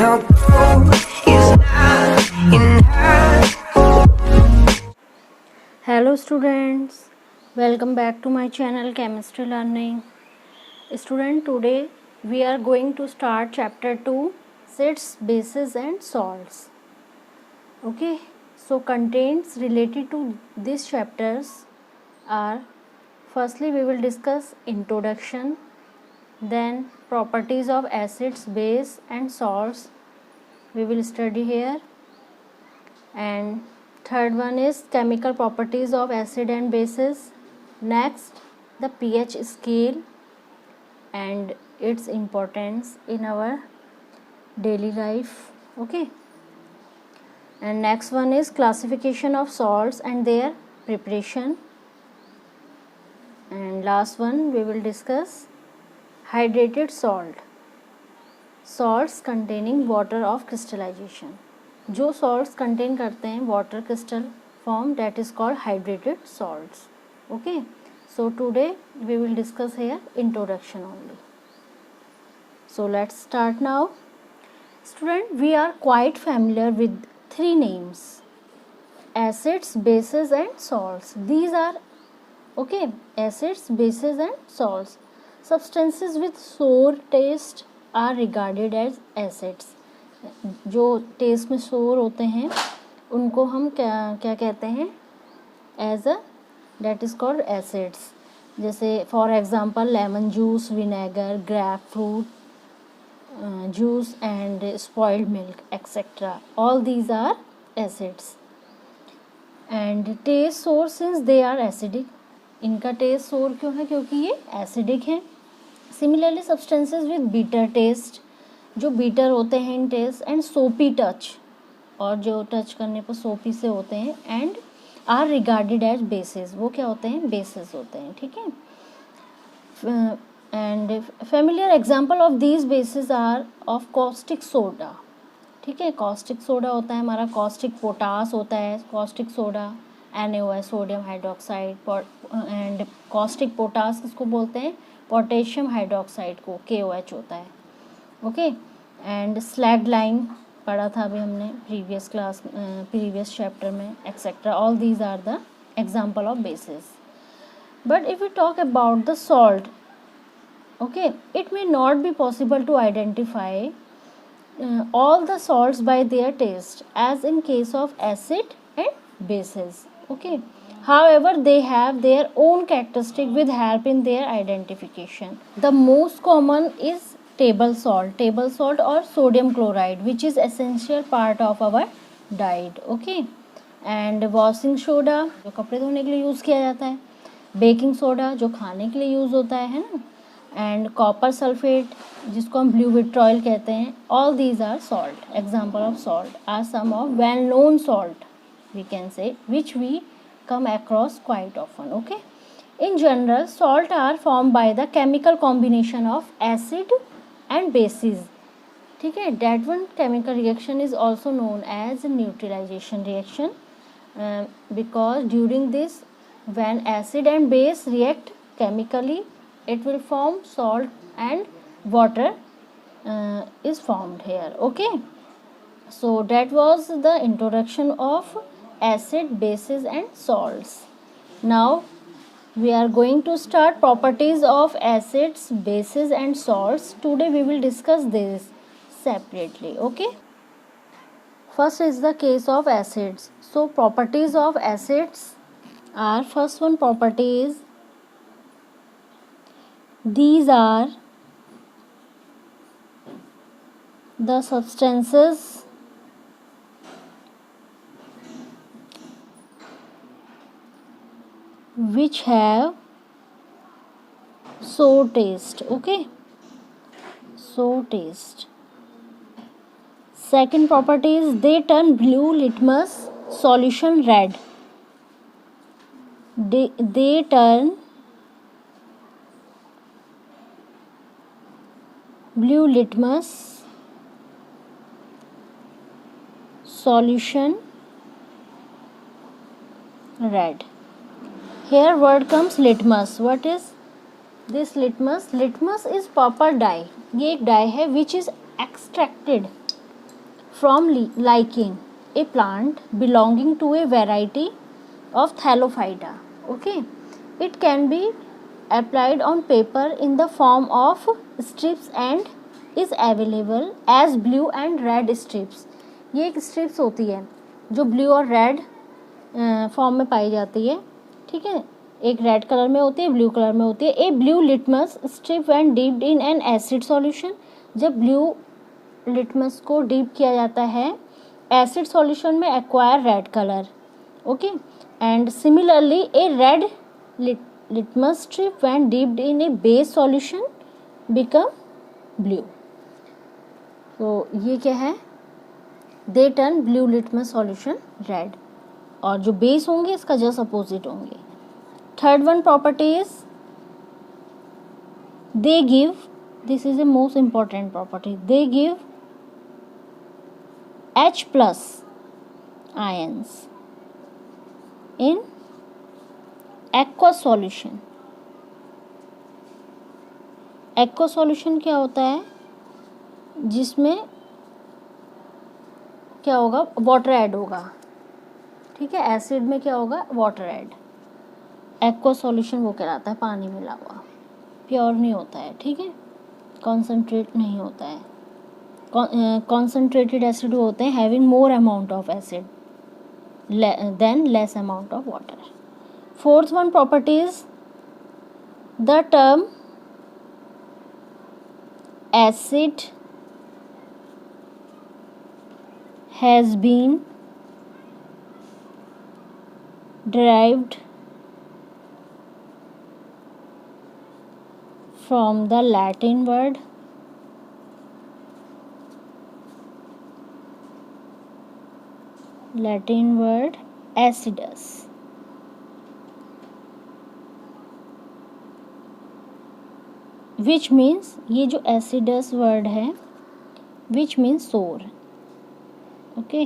your goal is not in her. Hello students, welcome back to my channel Chemistry Learning. Student, today we are going to start chapter 2, acids, bases and salts. Okay, so contents related to these chapters are, firstly we will discuss introduction, then properties of acids, base and salts we will study here, and third one is chemical properties of acid and bases. Next, the pH scale and its importance in our daily life. Okay, and next one is classification of salts and their preparation, and last one we will discuss hydrated salts containing water of crystallization. जो salts contain करते हैं water crystal form, that is called hydrated salts. Okay, so today we will discuss here introduction only. So let's start now. Student, we are quite familiar with three names: acids, bases and salts. These are okay, acids, bases and salts. Substances with sour taste are regarded as acids. जो taste में sour होते हैं उनको हम क्या कहते हैं, as a date is called acids. जैसे for example lemon juice, vinegar, grapefruit juice and spoiled milk etcetera, all these are acids. And taste sour since they are acidic. इनका टेस्ट सोर क्यों है? क्योंकि ये acidic हैं. Similarly substances with bitter taste, जो bitter होते हैं in taste, and soapy touch, और जो टच करने पर सोपी से होते हैं, and are regarded as bases. वो क्या होते हैं? बेसिस होते हैं. ठीक है. And familiar example of these bases are of caustic soda. ठीक है, कॉस्टिक सोडा होता है हमारा, कॉस्टिक पोटास होता है caustic soda, NaOH sodium hydroxide, and caustic potash किसको बोलते हैं? पोटेशियम हाइड्रोक्साइड को, KOH होता है. ओके, एंड स्लैग लाइन पढ़ा था अभी हमने प्रीवियस चैप्टर में, etcetera. All these are the example of bases. But if you talk about the salt, okay, it may not be possible to identify all the salts by their taste as in case of acid and bases. Okay, however they have their own characteristic with help in their identification. The most common is table salt or sodium chloride, which is essential part of our diet. Okay, and washing soda जो कपड़े धोने के लिए use किया जाता है, baking soda जो खाने के लिए यूज़ होता है ना, एंड कॉपर सल्फेट जिसको हम ब्लू विट्रॉयल कहते हैं. All these are salt. Example of salt are some of well known salt we can say, which we come across quite often. Okay, in general salt are formed by the chemical combination of acid and bases. ठीक है, that one chemical reaction is also known as neutralization reaction, because during this when acid and base react chemically it will form salt and water is formed here. Okay, so that was the introduction of acid, bases and salts. Now we are going to start properties of acids, bases and salts. Today we will discuss this separately. Okay, first is the case of acids. So properties of acids are, first one property is, these are the substances which have sour taste. Okay, sour taste. Second property is they turn blue litmus solution red. They turn blue litmus solution red. Here word comes litmus. What is this litmus? Litmus is proper dye. ये एक dye है which is extracted from lichen, a plant belonging to a variety of Thallophyta. Okay, it can be applied on paper in the form of strips and is available as blue and red strips. ये एक strips होती है जो blue और red form में पाई जाती है, ठीक है. एक रेड कलर में होती है, ब्लू कलर में होती है. A blue litmus strip when dipped in an acid solution. जब ब्लू लिटमस को डीप किया जाता है एसिड सॉल्यूशन में, acquire red colour. Okay, and similarly a red litmus strip when dipped in a base solution become blue. तो ये क्या है, they turn blue litmus solution red, और जो बेस होंगे इसका जस्ट अपोजिट होंगे. Third one property is they give, this is the most important property, they give H plus ions in aqua solution. Aqua solution क्या होता है, जिसमें क्या होगा, वाटर ऐड होगा, ठीक है. एसिड में क्या होगा, वाटर ऐड. एक्वा सॉल्यूशन वो कहलाता है पानी मिला हुआ, प्योर नहीं होता है, ठीक है, कॉन्सेंट्रेट नहीं होता है. कॉन्सेंट्रेटेड एसिड होते हैं having more amount of acid than less amount of water. Fourth one property is the term acid has been derived from the Latin word acidus. Which means, ये जो एसिडस वर्ड है which means sour. Okay,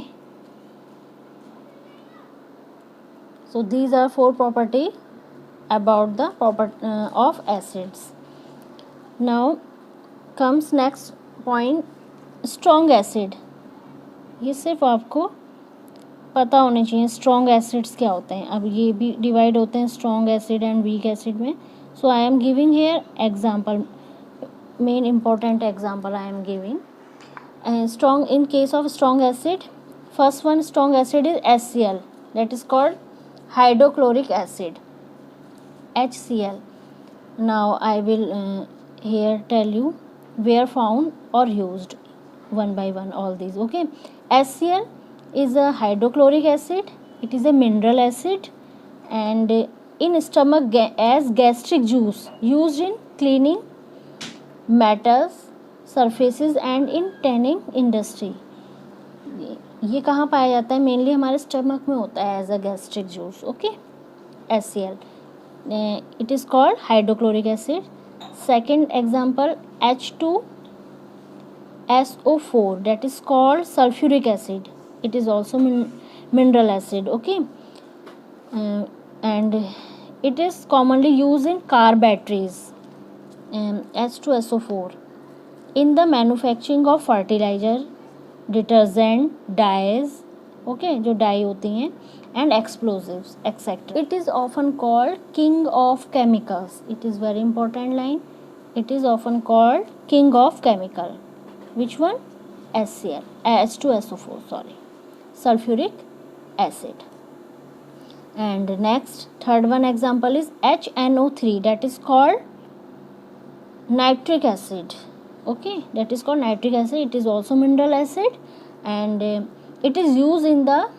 so these are 4 property about the property of acids. Now comes next point, strong acid. ये सिर्फ आपको पता होने चाहिए strong acids क्या होते हैं. अब ये भी डिवाइड होते हैं strong acid and weak acid में. So I am giving here example, main important example I am giving. Strong, in case of strong acid, first one strong acid is HCl, that is called hydrochloric acid, HCl. Now I will here tell you where found or used one by one all these. Okay, HCl is a hydrochloric acid. It is a mineral acid and in stomach as gastric juice, used in cleaning metals surfaces and in tanning industry. ये कहाँ पाया जाता है, mainly हमारे stomach में होता है as a gastric juice. Okay, HCl, it is called hydrochloric acid. Second example, H2SO4, that is called sulfuric acid. It is also mineral acid. Okay, and it is commonly used in car batteries. H2SO4 in the manufacturing of fertilizer, detergent, dyes, okay, जो die होती हैं, and explosives etc. It is often called king of chemicals. It is very important line. It is often called king of chemical. Which one? HCl, H2SO4, sorry, sulfuric acid. And next, third one example is HNO3, that is called nitric acid. Okay, that is called nitric acid. It is also mineral acid and it is used in the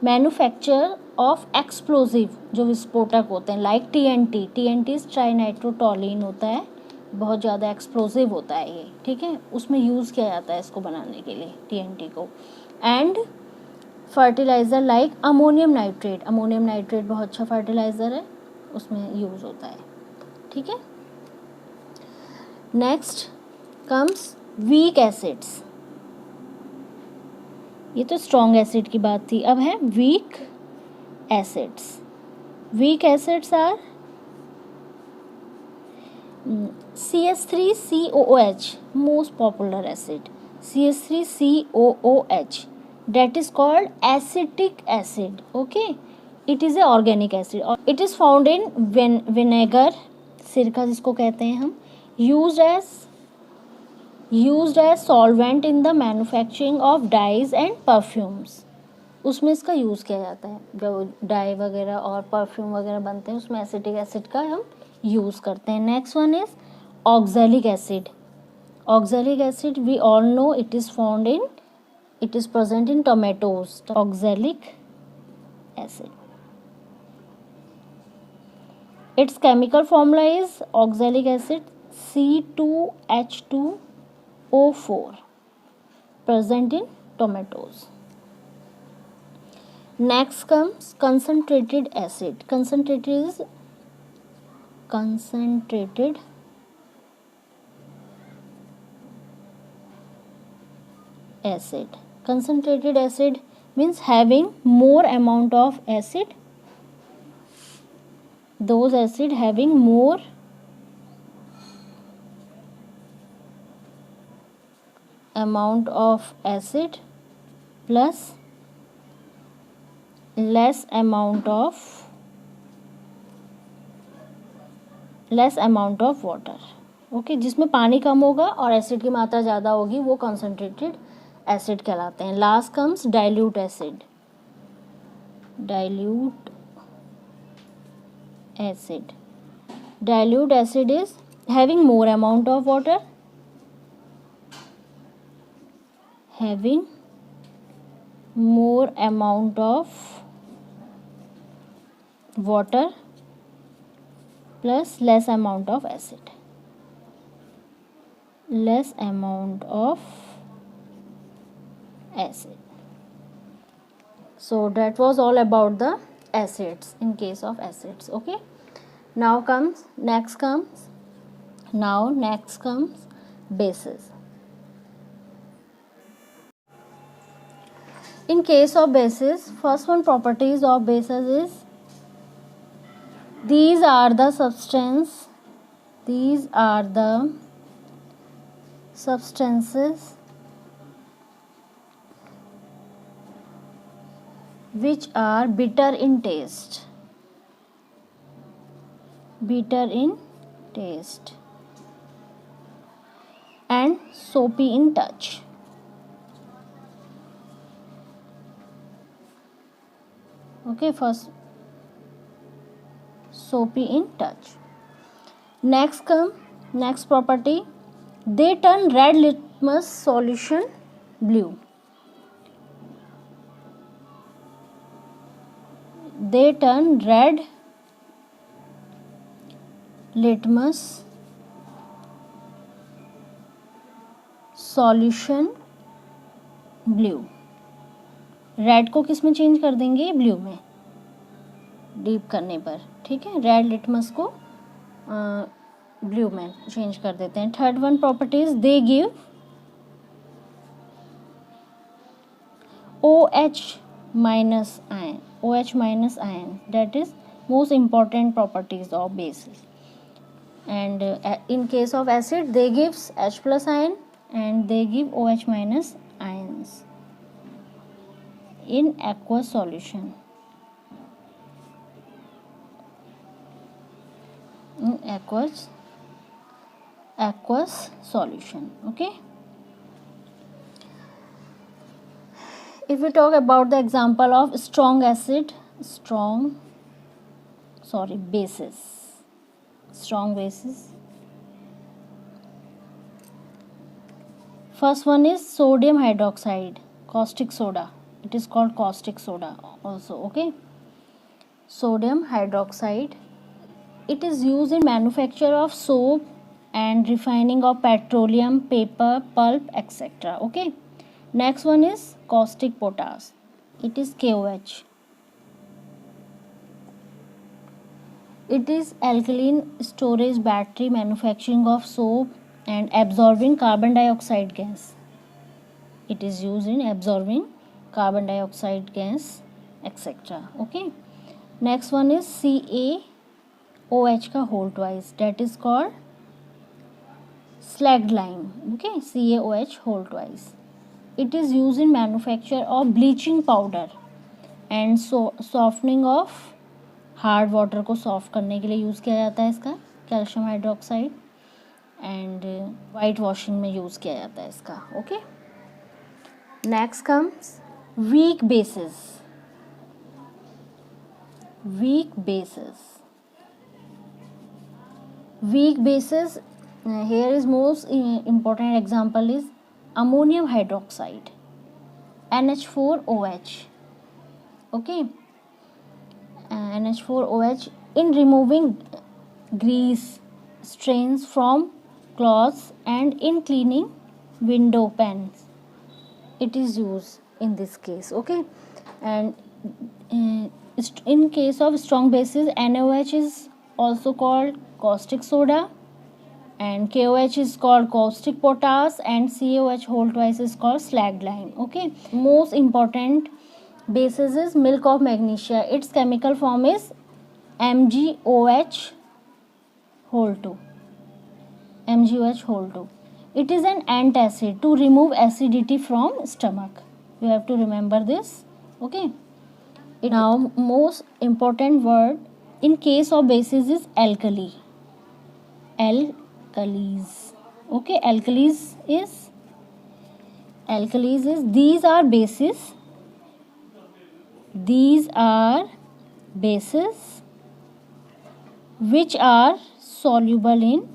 manufacture of explosive, जो विस्फोटक होते हैं, like TNT. TNT is trinitrotoluene होता है, बहुत ज़्यादा explosive होता है ये, ठीक है, उसमें यूज़ किया जाता है इसको बनाने के लिए, TNT को. And fertiliser like ammonium nitrate. Ammonium nitrate बहुत अच्छा फर्टिलाइज़र है, उसमें यूज़ होता है, ठीक है. Next comes weak acids. ये तो स्ट्रॉन्ग एसिड की बात थी, अब है weak acids. Weak acids are CH3COOH, most popular acid. CH3COOH, that is called acetic acid. Okay, it is a organic acid. It is found in vinegar, सिरका जिसको कहते हैं हम, used as solvent in the manufacturing of dyes and perfumes. उसमें इसका use किया जाता है, जो डाई वगैरह और परफ्यूम वगैरह बनते हैं उसमें एसिटिक एसिड का हम यूज़ करते हैं. Next one is oxalic acid. Oxalic acid we all know it is present in tomatoes. Oxalic acid. Its chemical formula is oxalic acid C2H2O4, present in tomatoes. Next comes concentrated acid. Concentrated acid. Concentrated acid means having more amount of acid. Those acid having more amount of acid plus less amount of water. Okay, जिसमें पानी कम होगा और acid की मात्रा ज़्यादा होगी वो concentrated acid कहलाते हैं. Last comes dilute acid. Dilute acid is having more amount of water, plus less amount of acid. So that was all about the acids in case of acids. Okay, next comes bases. In case of bases, first one properties of bases is these are the substances which are bitter in taste and soapy in touch. Okay, first soapy in touch. Next property, they turn red litmus solution blue. They turn red litmus solution blue. Red को किस में change कर देंगे? Blue में, deep करने पर. ठीक है, रेड लिटमस को ब्लू में चेंज कर देते हैं. Third one properties, they give OH minus ion, that is most important properties of bases. And in case of acid they gives H plus ion and they give OH minus ions in aqueous solution. Aqueous solution. Okay, if we talk about the example of bases. First one is sodium hydroxide, caustic soda. It is called caustic soda also. Okay, sodium hydroxide, it is used in manufacture of soap and refining of petroleum, paper, pulp, etc. Okay, next one is caustic potash. It is KOH. It is alkaline storage battery, manufacturing of soap and absorbing carbon dioxide gas. It is used in absorbing carbon dioxide gas, etc. Okay, next one is CaOH का whole twice, that is called slagged lime. Okay, CaOH whole twice. It is used in manufacture of bleaching powder and softening of hard water को soft करने के लिए use किया जाता है इसका calcium hydroxide, and white washing में use किया जाता है इसका. Okay, next comes weak bases. Weak bases. Weak bases, here is most important example is ammonium hydroxide, NH4OH. Okay, NH4OH in removing grease stains from cloths and in cleaning window panes. It is used in this case. Okay, and in case of strong bases, NaOH is also called caustic soda, and KOH is called caustic potash, and CaOH whole twice is called slagged lime. Okay, most important basis is milk of magnesia. Its chemical form is MgOH whole 2. MgOH whole 2. It is an antacid to remove acidity from stomach. You have to remember this. Okay, now most important word in case of bases is alkali. Alkalis. Okay, alkalis is these are bases. These are bases which are soluble in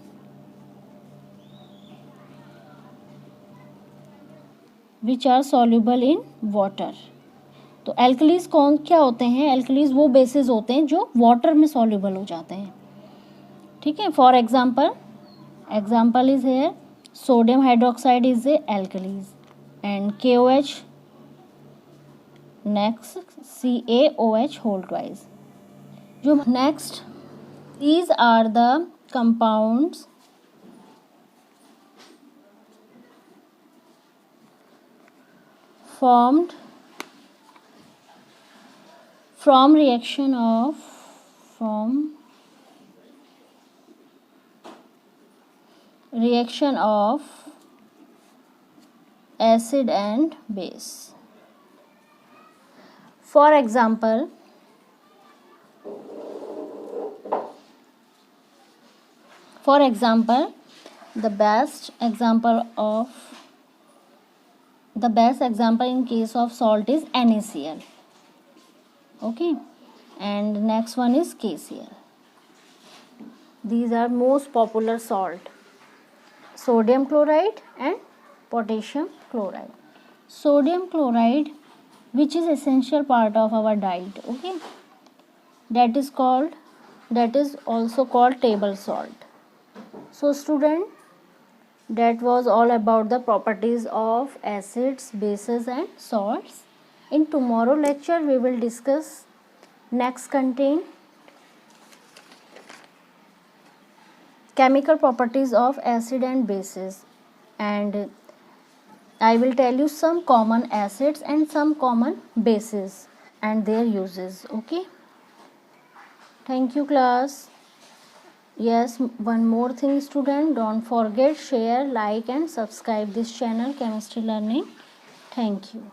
water. तो alkalis कौन क्या होते हैं? Alkalis वो basis होते हैं जो water में सॉल्युबल हो जाते हैं. ठीक है, for example is here sodium hydroxide is a alkalis, and KOH, next CaOH whole twice. जो next, these are the compounds formed from reaction of acid and base. For example, the best example in case of salt is NaCl. Okay, and next one is KCl. These are most popular salt: sodium chloride and potassium chloride. Sodium chloride, which is essential part of our diet. Okay, that is also called table salt. So student, that was all about the properties of acids, bases and salts. In tomorrow lecture we will discuss next contain chemical properties of acid and bases, and I will tell you some common acids and some common bases and their uses. Okay, thank you class. Yes, one more thing student, don't forget share, like and subscribe this channel Chemistry Learning. Thank you.